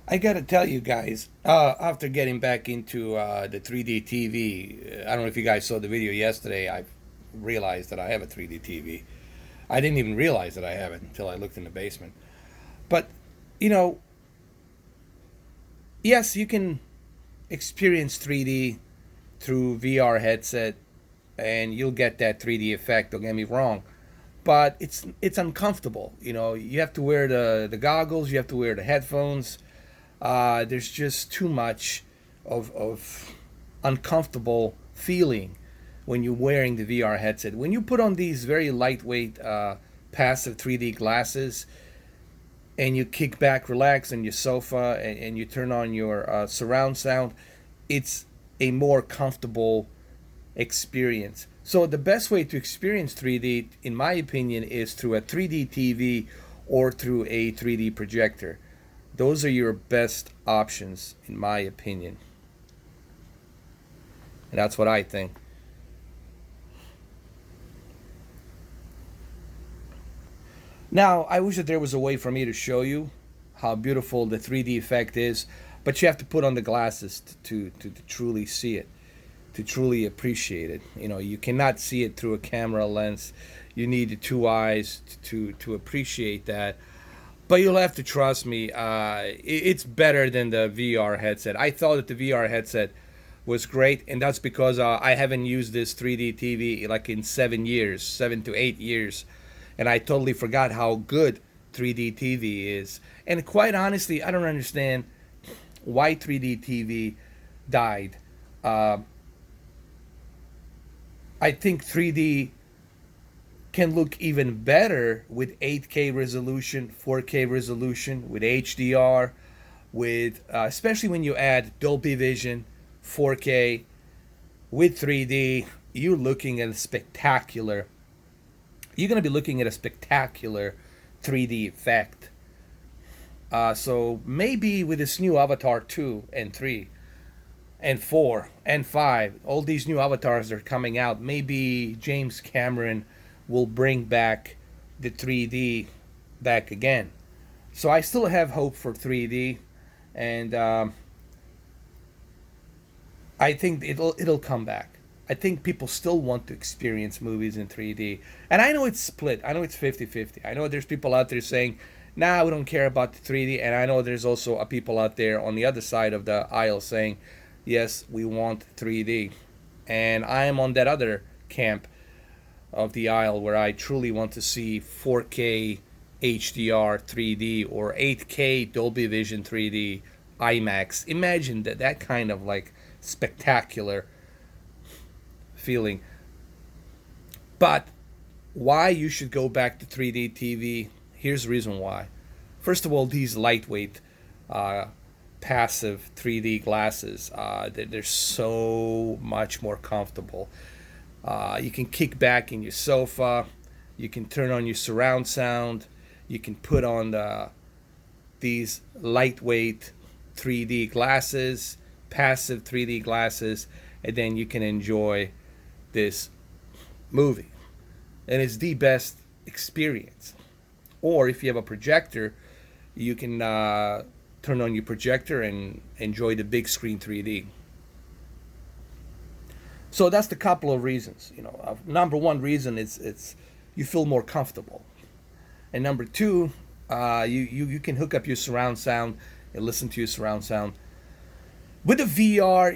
I gotta tell you guys, after getting back into the 3D TV, I don't know if you guys saw the video yesterday. I realized that I have a 3D TV. I didn't even realize that I have it until I looked in the basement. But, you know, yes, you can experience 3D through VR headset, and you'll get that 3D effect. Don't get me wrong, but it's uncomfortable. You have to wear the goggles, you have to wear the headphones. There's just too much of uncomfortable feeling when you're wearing the VR headset. When you put on these very lightweight passive 3D glasses and you kick back, relax on your sofa, and you turn on your surround sound, it's a more comfortable experience. So the best way to experience 3D, in my opinion, is through a 3D TV or through a 3D projector. Those are your best options, in my opinion. And that's what I think. Now, I wish that there was a way for me to show you how beautiful the 3D effect is, but you have to put on the glasses to truly see it, to truly appreciate it. You cannot see it through a camera lens. You need the two eyes to appreciate that. But you'll have to trust me. It's better than the VR headset. I thought that the VR headset was great, and that's because I haven't used this 3D TV like in 7 years, 7 to 8 years, and I totally forgot how good 3D TV is. And quite honestly, I don't understand why 3D TV died. Uh, I think 3D can look even better with 8K resolution, 4K resolution, with HDR, with especially when you add Dolby Vision, 4K, with 3D. You're looking at a spectacular. You're gonna be looking at a spectacular 3D effect. So maybe with this new Avatar 2 and 3 and 4 and 5, all these new avatars are coming out, maybe James Cameron will bring back the 3D back again. So I still have hope for 3D, and I think it'll come back. I think people still want to experience movies in 3D. And I know it's split. I know it's 50-50. I know there's people out there saying, nah, we don't care about the 3D. And I know there's also people out there on the other side of the aisle saying, yes, we want 3D. And I am on that other camp of the aisle where I truly want to see 4K HDR 3D or 8K Dolby Vision 3D IMAX. Imagine that kind of like spectacular feeling. But why you should go back to 3D TV? Here's the reason why. First of all, these lightweight passive 3D glasses, they're so much more comfortable. You can kick back in your sofa. You can turn on your surround sound. You can put on these lightweight 3D glasses, passive 3D glasses, and then you can enjoy this movie. And it's the best experience. Or if you have a projector, you can turn on your projector and enjoy the big screen 3D. So that's the couple of reasons. Number one reason is it's you feel more comfortable, and number two, you can hook up your surround sound and listen to your surround sound. With the VR,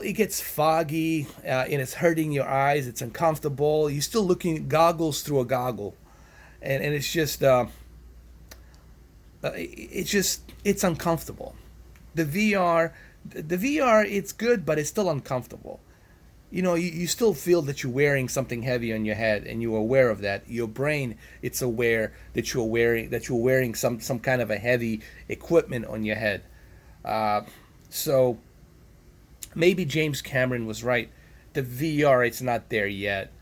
it gets foggy and it's hurting your eyes. It's uncomfortable. You're still looking at goggles through a goggle, and it's uncomfortable. The VR, the VR, it's good, but it's still uncomfortable. You still feel that you're wearing something heavy on your head, and you're aware of that. Your brain, it's aware that you're wearing some kind of a heavy equipment on your head. So maybe James Cameron was right. The VR, it's not there yet.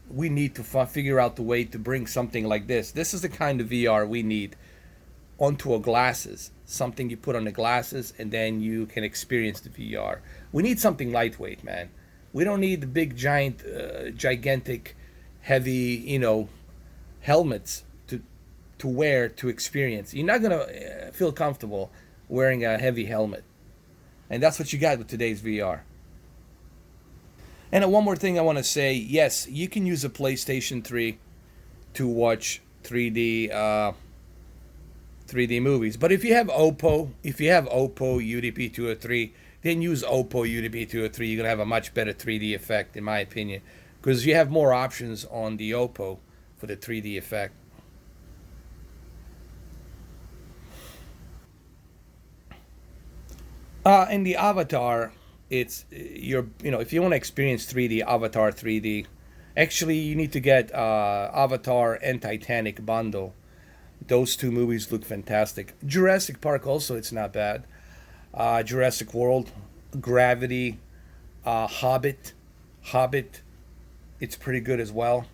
We need to figure out the way to bring something like this. This is the kind of VR we need onto a glasses, something you put on the glasses, and then you can experience the VR. We need something lightweight, man. We don't need the big, gigantic, heavy, helmets to wear to experience. You're not gonna feel comfortable wearing a heavy helmet, and that's what you got with today's VR. And one more thing I want to say: yes, you can use a PlayStation 3 to watch 3D movies. But if you have Oppo UDP 203, then use Oppo UDP 203. You're gonna have a much better 3D effect, in my opinion, because you have more options on the Oppo for the 3D effect. And the Avatar, it's if you want to experience 3D Avatar 3D, actually you need to get Avatar and Titanic bundle. Those two movies look fantastic. Jurassic Park also, it's not bad. Jurassic World, Gravity, Hobbit, it's pretty good as well.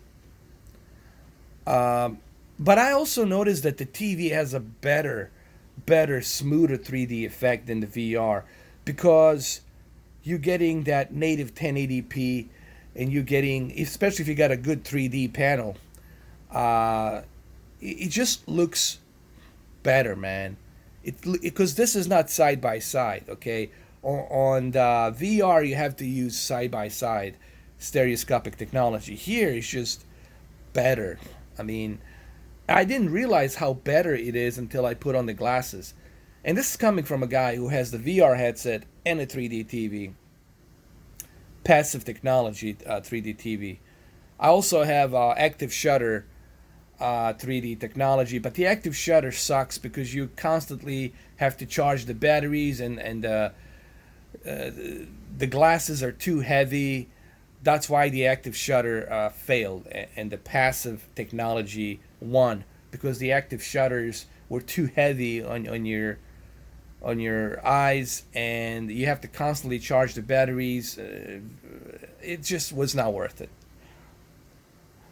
But I also noticed that the TV has a better, smoother 3D effect than the VR, because you're getting that native 1080p, and you're getting, especially if you got a good 3D panel, uh, it just looks better, man. It because this is not side by side, okay? On the VR, you have to use side by side stereoscopic technology. Here, it's just better. I mean, I didn't realize how better it is until I put on the glasses. And this is coming from a guy who has the VR headset and a 3D TV, passive technology 3D TV. I also have active shutter 3D technology, but the active shutter sucks because you constantly have to charge the batteries, and the glasses are too heavy. That's why the active shutter failed, and the passive technology won, because the active shutters were too heavy on your eyes, and you have to constantly charge the batteries. It just was not worth it.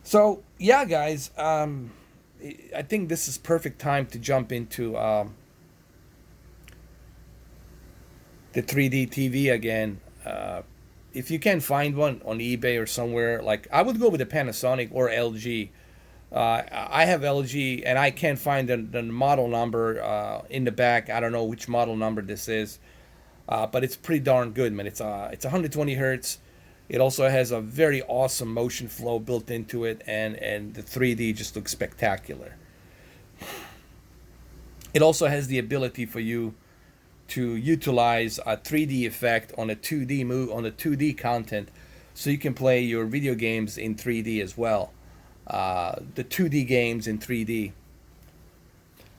So yeah, guys, I think this is perfect time to jump into the 3D TV again. If you can find one on eBay or somewhere, like, I would go with the Panasonic or LG. I have LG, and I can't find the model number in the back. I don't know which model number this is, but it's pretty darn good, man. It's 120 hertz. It also has a very awesome motion flow built into it, and the 3D just looks spectacular. It also has the ability for you to utilize a 3D effect on a 2D on the 2D content, so you can play your video games in 3D as well. The 2D games in 3D.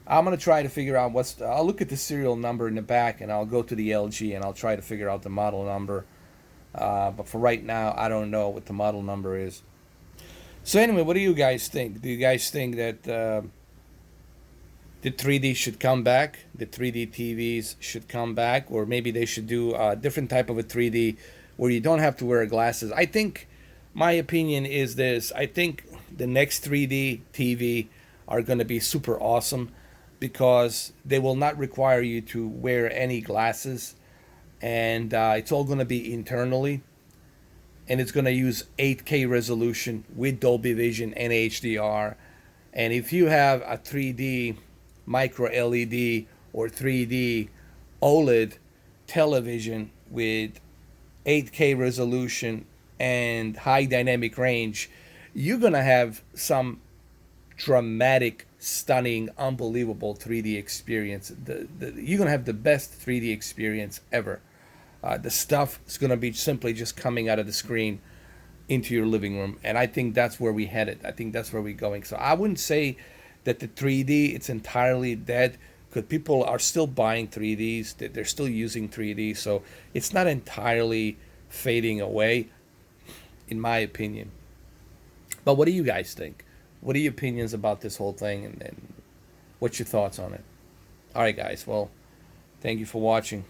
I'm gonna try to figure out I'll look at the serial number in the back, and I'll go to the LG, and I'll try to figure out the model number. But for right now, I don't know what the model number is. So anyway, what do you guys think? Do you guys think that the 3D should come back? The 3D TVs should come back, or maybe they should do a different type of a 3D where you don't have to wear glasses? I think my opinion is this: I think the next 3D TV are going to be super awesome, because they will not require you to wear any glasses, and it's all going to be internally, and it's going to use 8K resolution with Dolby Vision and HDR. And if you have a 3D micro LED or 3D OLED television with 8K resolution and high dynamic range, you're going to have some dramatic, stunning, unbelievable 3D experience. You're going to have the best 3D experience ever. The stuff is going to be simply just coming out of the screen into your living room, and I think that's where we headed. I think that's where we're going. So I wouldn't say that the 3D it's entirely dead, because people are still buying 3Ds. They're still using 3D, so it's not entirely fading away, in my opinion. But what do you guys think? What are your opinions about this whole thing, and what's your thoughts on it? All right, guys. Well, thank you for watching.